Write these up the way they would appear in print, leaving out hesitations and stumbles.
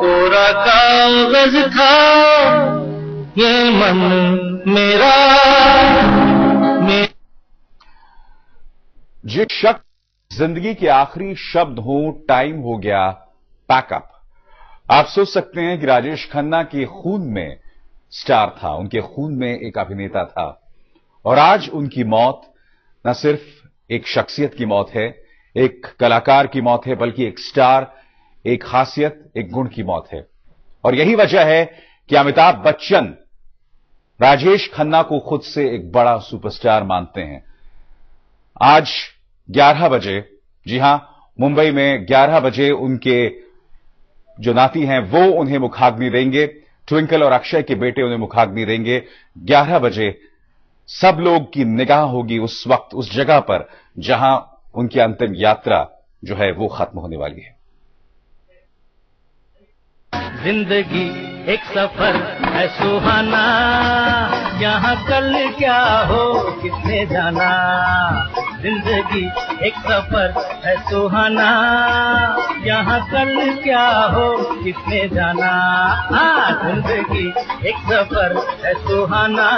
कोरा कागज था ये मन मेरा। जिस शख्स जिंदगी के आखिरी शब्द हो टाइम हो गया पैकअप। आप सोच सकते हैं कि राजेश खन्ना के खून में स्टार था, उनके खून में एक अभिनेता था, और आज उनकी मौत न सिर्फ एक शख्सियत की मौत है, एक कलाकार की मौत है, बल्कि एक स्टार, एक खासियत, एक गुण की मौत है। और यही वजह है कि अमिताभ बच्चन राजेश खन्ना को खुद से एक बड़ा सुपरस्टार मानते हैं। आज 11 बजे, जी हां, मुंबई में 11 बजे उनके जो नाती हैं वो उन्हें मुखाग्नि देंगे। ट्विंकल और अक्षय के बेटे उन्हें मुखाग्नि देंगे। 11 बजे सब लोग की निगाह होगी उस वक्त, उस जगह पर जहां उनकी अंतिम यात्रा जो है वो खत्म होने वाली है। जिंदगी एक सफर है सुहाना, यहाँ कल क्या हो किसने जाना। जिंदगी एक सफर है सुहाना, यहाँ कल क्या हो किसने जाना। जिंदगी एक सफर है सुहाना,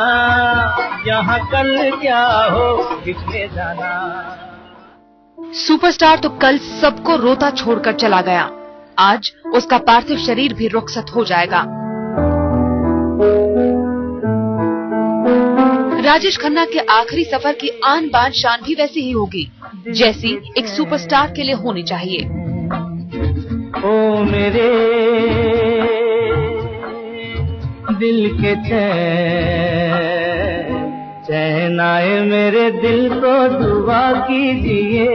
यहाँ कल क्या हो किसने जाना। सुपरस्टार तो कल सबको रोता छोड़कर चला गया, आज उसका पार्थिव शरीर भी रुखसत हो जाएगा। राजेश खन्ना के आखिरी सफर की आन बान शान भी वैसी ही होगी जैसी एक सुपरस्टार के लिए होनी चाहिए। ओ मेरे दिल के चैन आए मेरे दिल को दुआ कीजिए।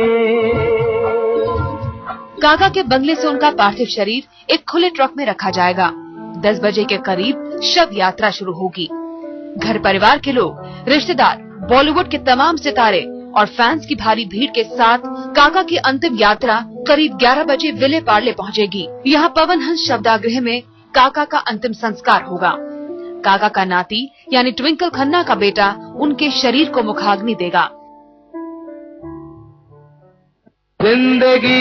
काका के बंगले से उनका पार्थिव शरीर एक खुले ट्रक में रखा जाएगा। 10 बजे के करीब शव यात्रा शुरू होगी। घर परिवार के लोग, रिश्तेदार, बॉलीवुड के तमाम सितारे और फैंस की भारी भीड़ के साथ काका की अंतिम यात्रा करीब 11 बजे विले पार्ले पहुंचेगी। यहाँ पवन हंस शवदागृह में काका का अंतिम संस्कार होगा। काका का नाती यानी ट्विंकल खन्ना का बेटा उनके शरीर को मुखाग्नि देगा। जिंदगी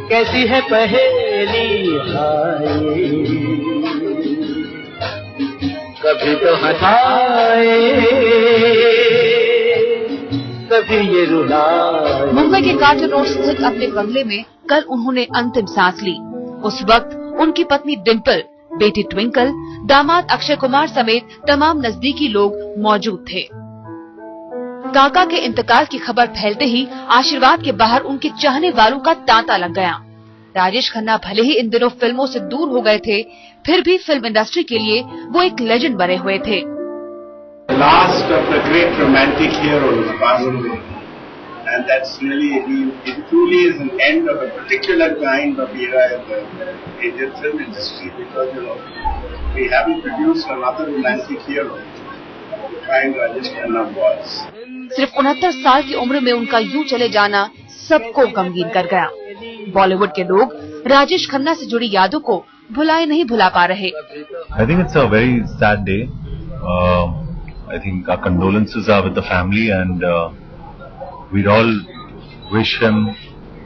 कैसी है पहेली हाय, कभी तो हंसाए कभी ये रुलाए। मुंबई के कार्टर रोड स्थित अपने बंगले में कल उन्होंने अंतिम सांस ली। उस वक्त उनकी पत्नी डिम्पल, बेटी ट्विंकल, दामाद अक्षय कुमार समेत तमाम नजदीकी लोग मौजूद थे। काका के इंतकाल की खबर फैलते ही आशीर्वाद के बाहर उनके चाहने वालों का तांता लग गया। राजेश खन्ना भले ही इन दिनों फिल्मों से दूर हो गए थे, फिर भी फिल्म इंडस्ट्री के लिए वो एक लेजेंड बने हुए थे। Last of the great romantic heroes passed away, and that's really it truly is an end of a particular kind of era in the Indian film industry, because we haven't produced another romantic hero the kind Rajesh Khanna was. सिर्फ 69 साल की उम्र में उनका यूं चले जाना सबको गमगीन कर गया। बॉलीवुड के लोग राजेश खन्ना से जुड़ी यादों को भुलाए नहीं भुला पा रहे। I think it's a very sad day. I think our condolences are with the family, and we'd all wish him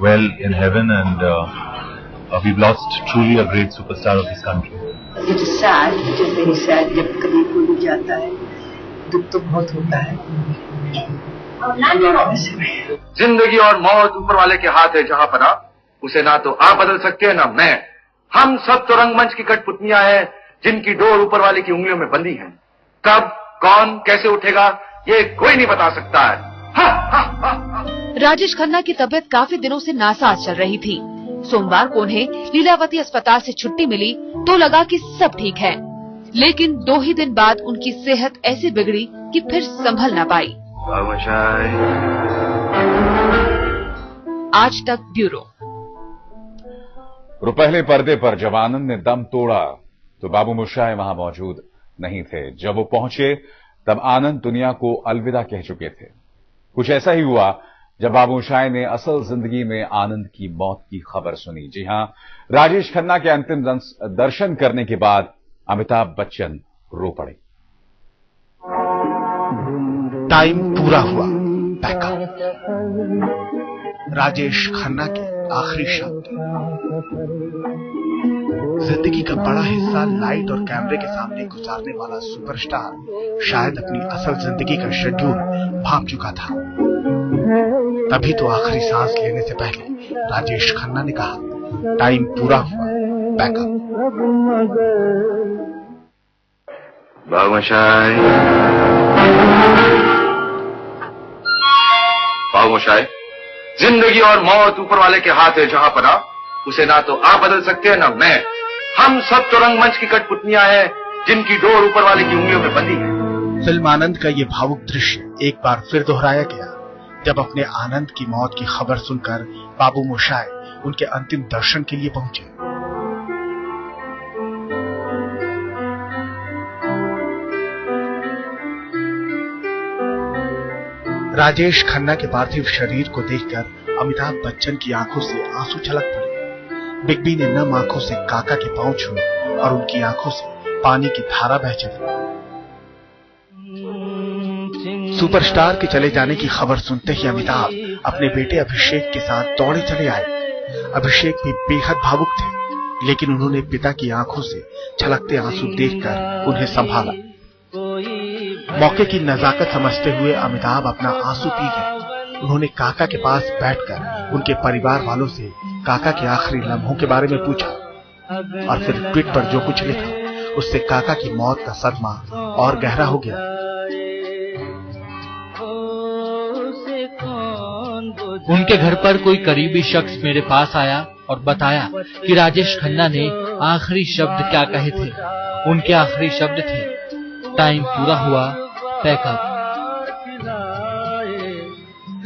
well in heaven, and we've lost truly a great superstar of this country. It is sad, it is very sad. जब कभी कोई जाता है दुख तो बहुत होता है, जिंदगी और मौत ऊपर वाले के हाथ है, जहां पना उसे ना तो आप बदल सकते हैं ना मैं। हम सब तो रंगमंच की कठपुतलियां हैं जिनकी डोर ऊपर वाले की उंगलियों में बंधी है। कब कौन कैसे उठेगा ये कोई नहीं बता सकता है। राजेश खन्ना की तबीयत काफी दिनों से नासाज चल रही थी। सोमवार को उन्हें लीलावती अस्पताल से छुट्टी मिली तो लगा कि सब ठीक है, लेकिन 2 ही दिन बाद उनकी सेहत ऐसी बिगड़ी कि फिर संभल न पाई। आज तक ब्यूरो। पहले पर्दे पर जब आनंद ने दम तोड़ा तो बाबू मोशाय वहां मौजूद नहीं थे। जब वो पहुंचे तब आनंद दुनिया को अलविदा कह चुके थे। कुछ ऐसा ही हुआ जब बाबू मोशाय ने असल जिंदगी में आनंद की मौत की खबर सुनी। जी हां, राजेश खन्ना के अंतिम दर्शन करने के बाद अमिताभ बच्चन रो पड़े। टाइम पूरा हुआ, पैकअप। राजेश खन्ना के आखिरी शब्द। जिंदगी का बड़ा हिस्सा लाइट और कैमरे के सामने गुजारने वाला सुपरस्टार शायद अपनी असल जिंदगी का शेड्यूल भांप चुका था। तभी तो आखिरी सांस लेने से पहले राजेश खन्ना ने कहा, टाइम पूरा हुआ, पैकअप। बाबूमोशाय, जिंदगी और मौत ऊपर वाले के हाथ है, जहां पना उसे ना तो आप बदल सकते हैं ना मैं। हम सब तो रंगमंच की कठपुतलियां हैं जिनकी डोर ऊपर वाले की उंगलियों में बंधी है। फिल्म आनंद का ये भावुक दृश्य एक बार फिर दोहराया गया जब अपने आनंद की मौत की खबर सुनकर बाबू मोशाय उनके अंतिम दर्शन के लिए पहुंचे। राजेश खन्ना के पार्थिव शरीर को देखकर अमिताभ बच्चन की आंखों से आंसू छलक पड़े। बिग बी ने नम आंखों से काका के पांव छुए और उनकी आंखों से पानी की धारा बह चली। सुपरस्टार के चले जाने की खबर सुनते ही अमिताभ अपने बेटे अभिषेक के साथ दौड़े चले आए। अभिषेक भी बेहद भावुक थे, लेकिन उन्होंने पिता की आंखों से छलकते आंसू देखकर उन्हें संभाला। मौके की नजाकत समझते हुए अमिताभ अपना आंसू पी गए। उन्होंने काका के पास बैठकर उनके परिवार वालों से काका के आखिरी लम्हों के बारे में पूछा और फिर ट्वीट पर जो कुछ लिखा उससे काका की मौत का सदमा और गहरा हो गया। उनके घर पर कोई करीबी शख्स मेरे पास आया और बताया कि राजेश खन्ना ने आखिरी शब्द क्या कहे थे। उनके आखिरी शब्द थे, टाइम पूरा हुआ, पैकअप।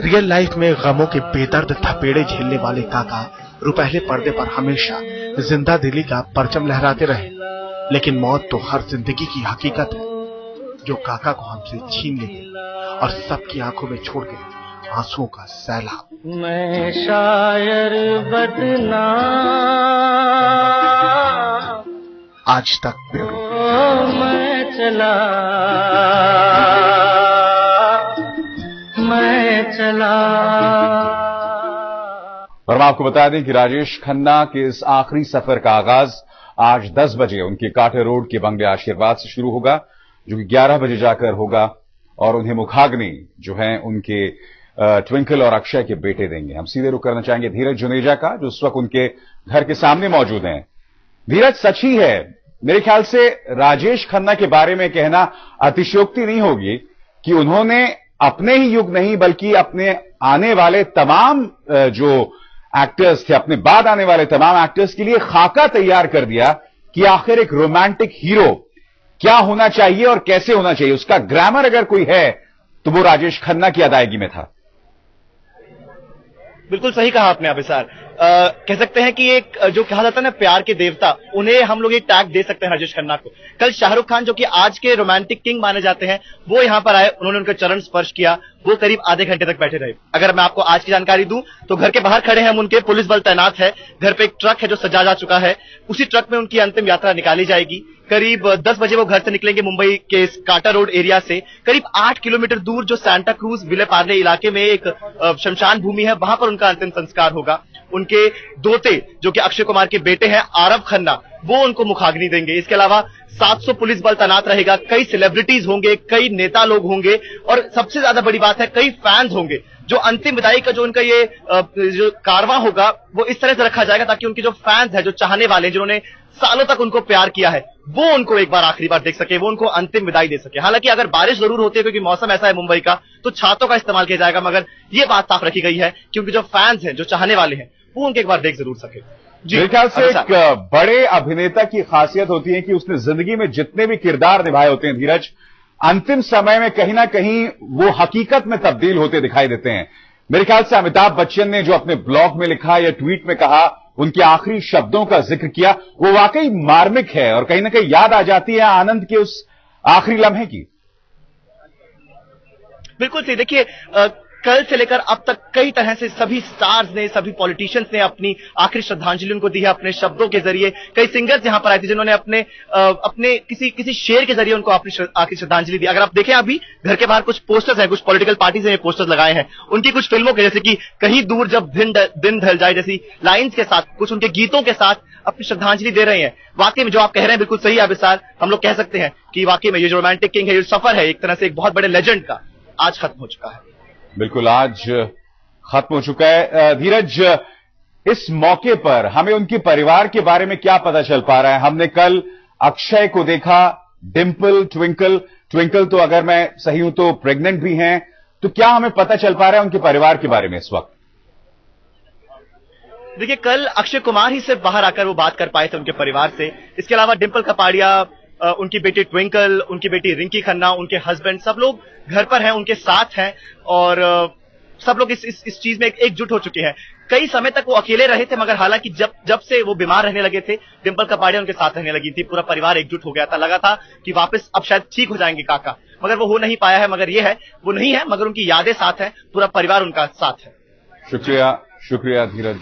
रियल लाइफ में गमों के बेदर्द थपेड़े झेलने वाले काका रुपहले पर्दे पर हमेशा जिंदा दिली का परचम लहराते रहे, लेकिन मौत तो हर जिंदगी की हकीकत है जो काका को हमसे छीन ले गई और सबकी आंखों में छोड़ गई आंसुओं का सैलाब। मैं शायर बदनाम, आज तक ब्यूरो। मैं चला और मैं आपको बता दें कि राजेश खन्ना के इस आखिरी सफर का आगाज आज 10 बजे उनके कांटे रोड के बंगले आशीर्वाद से शुरू होगा, जो कि 11 बजे जाकर होगा और उन्हें मुखाग्नि जो है उनके ट्विंकल और अक्षय के बेटे देंगे। हम सीधे रुख करना चाहेंगे धीरज जुनेजा का, जो उस वक्त उनके घर के सामने मौजूद हैं। धीरज, सच ही है, मेरे ख्याल से राजेश खन्ना के बारे में कहना अतिशयोक्ति नहीं होगी कि उन्होंने अपने ही युग नहीं बल्कि अपने आने वाले तमाम जो एक्टर्स थे, अपने बाद आने वाले तमाम एक्टर्स के लिए खाका तैयार कर दिया कि आखिर एक रोमांटिक हीरो क्या होना चाहिए और कैसे होना चाहिए। उसका ग्रामर अगर कोई है तो वो राजेश खन्ना की अदायगी में था। बिल्कुल सही कहा आपने अभिसार। कह सकते हैं कि एक जो कहा जाता है ना प्यार के देवता, उन्हें हम लोग एक टैग दे सकते हैं राजेश खन्ना को। कल शाहरुख खान जो कि आज के रोमांटिक किंग माने जाते हैं, वो यहाँ पर आए, उन्होंने उनका चरण स्पर्श किया, वो करीब आधे घंटे तक बैठे रहे। अगर मैं आपको आज की जानकारी दूं तो घर के बाहर खड़े हैं हम, उनके पुलिस बल तैनात है, घर पे एक ट्रक है जो सजा जा चुका है, उसी ट्रक में उनकी अंतिम यात्रा निकाली जाएगी। करीब 10 बजे वो घर से निकलेंगे मुंबई के कांटा रोड एरिया से। करीब 8 किलोमीटर दूर जो सांता क्रूज विले पार्ले इलाके में एक शमशान भूमि है, वहां पर उनका अंतिम संस्कार होगा। उनके दोते जो कि अक्षय कुमार के बेटे हैं आरव खन्ना, वो उनको मुखाग्नि देंगे। इसके अलावा 700 पुलिस बल तैनात रहेगा, कई सेलिब्रिटीज होंगे, कई नेता लोग होंगे और सबसे ज्यादा बड़ी बात है कई फैंस होंगे। जो अंतिम विदाई का जो उनका ये जो कारवां होगा वो इस तरह से रखा जाएगा ताकि उनके जो फैंस हैं, जो चाहने वाले हैं, जिन्होंने सालों तक उनको प्यार किया है, वो उनको एक बार आखिरी बार देख सके, वो उनको अंतिम विदाई दे सके। हालांकि अगर बारिश जरूर होती है क्योंकि मौसम ऐसा है मुंबई का, तो छातों का इस्तेमाल किया जाएगा, मगर ये बात साफ रखी गई है क्योंकि जो फैंस हैं, जो चाहने वाले हैं, वो उनके एक बार देख जरूर सके। मेरे ख्याल से एक बड़े अभिनेता की खासियत होती है कि उसने जिंदगी में जितने भी किरदार निभाए होते हैं धीरज, अंतिम समय में कहीं ना कहीं वो हकीकत में तब्दील होते दिखाई देते हैं। मेरे ख्याल से अमिताभ बच्चन ने जो अपने ब्लॉग में लिखा या ट्वीट में कहा, उनके आखिरी शब्दों का जिक्र किया, वो वाकई मार्मिक है और कहीं ना कहीं याद आ जाती है आनंद के उस आखिरी लम्हे की। बिल्कुल सही। देखिए, कल से लेकर अब तक कई तरह से सभी स्टार्स ने, सभी पॉलिटिशियंस ने अपनी आखिरी श्रद्धांजलि उनको दी है अपने शब्दों के जरिए। कई सिंगर्स यहां पर आए थे जिन्होंने अपने किसी शेर के जरिए उनको अपनी आखिरी श्रद्धांजलि दी। अगर आप देखें, अभी घर के बाहर कुछ पोस्टर्स हैं, कुछ पॉलिटिकल पार्टीज ने पोस्टर्स लगाए हैं उनकी कुछ फिल्मों के, जैसे कि कहीं दूर जब दिन ढल जाए जैसी लाइन्स के साथ, कुछ उनके गीतों के साथ अपनी श्रद्धांजलि दे रहे हैं। वाकई में जो आप कह रहे हैं बिल्कुल सही है विशाल, हम लोग कह सकते हैं कि वाकई में ये जो रोमांटिक किंग है, ये सफर है एक तरह से एक बहुत बड़े लेजेंड का, आज खत्म हो चुका है। बिल्कुल, आज खत्म हो चुका है। धीरज, इस मौके पर हमें उनके परिवार के बारे में क्या पता चल पा रहा है? हमने कल अक्षय को देखा, डिंपल, ट्विंकल तो अगर मैं सही हूं तो प्रेग्नेंट भी हैं, तो क्या हमें पता चल पा रहा है उनके परिवार के बारे में इस वक्त? देखिए, कल अक्षय कुमार ही सिर्फ बाहर आकर वो बात कर पाए थे उनके परिवार से। इसके अलावा डिंपल कपाड़िया, उनकी बेटी ट्विंकल, उनकी बेटी रिंकी खन्ना, उनके हस्बैंड, सब लोग घर पर हैं, उनके साथ हैं और सब लोग इस चीज में एकजुट हो चुके हैं। कई समय तक वो अकेले रहे थे, मगर हालांकि जब से वो बीमार रहने लगे थे, डिंपल कपाड़िया उनके साथ रहने लगी थी, पूरा परिवार एकजुट हो गया था। लगा था कि वापस अब शायद ठीक हो जाएंगे काका, मगर वो हो नहीं पाया है। मगर ये है, वो नहीं है, मगर उनकी यादें साथ हैं, पूरा परिवार उनका साथ है। शुक्रिया धीरज।